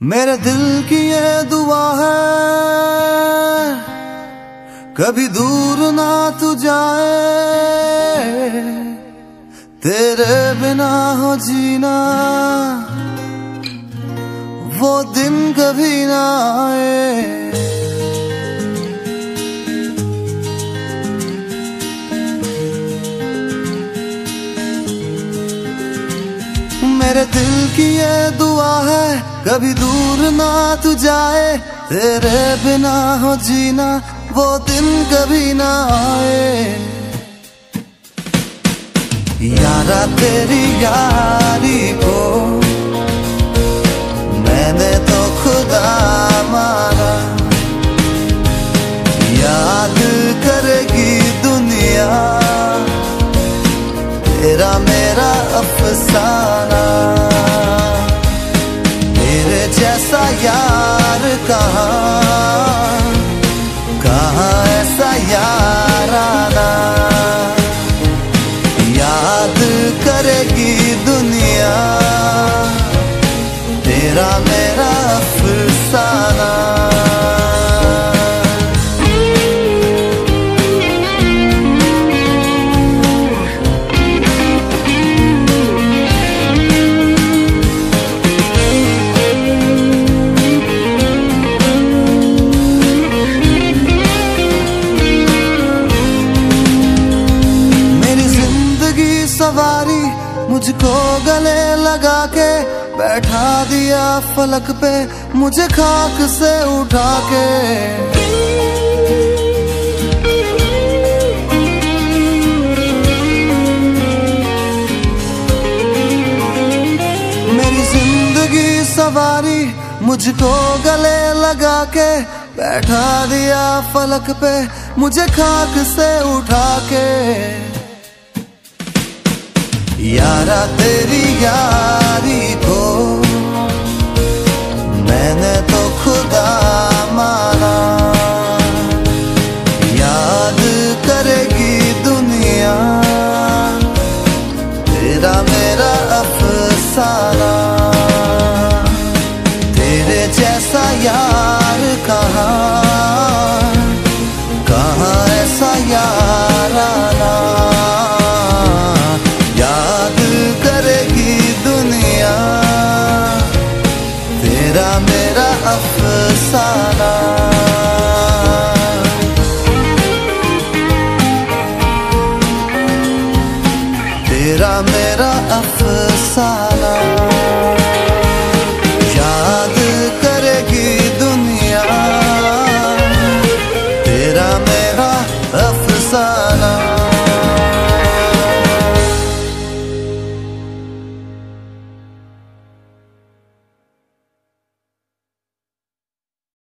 मेरे दिल की ये दुआ है कभी दूर ना तू जाए, तेरे बिना हो जीना वो दिन कभी ना आए। मेरे दिल की ये दुआ है कभी दूर ना तू जाए, तेरे बिना हो जीना वो दिन कभी ना आए। यारा तेरी यारी को मैंने तो खुदा माना, याद करेगी दुनिया तेरा मेरा अफसाना। तेरे जैसा यार कहाँ ऐसा यार आना, याद करेगी दुनिया तेरा मेरा अफसाना। सवारी मुझको गले लगा के बैठा दिया फलक पे, मुझे खाक से उठा के। मेरी जिंदगी सवारी मुझको गले लगा के बैठा दिया फलक पे, मुझे खाक से उठा के। यारा तेरी यारी को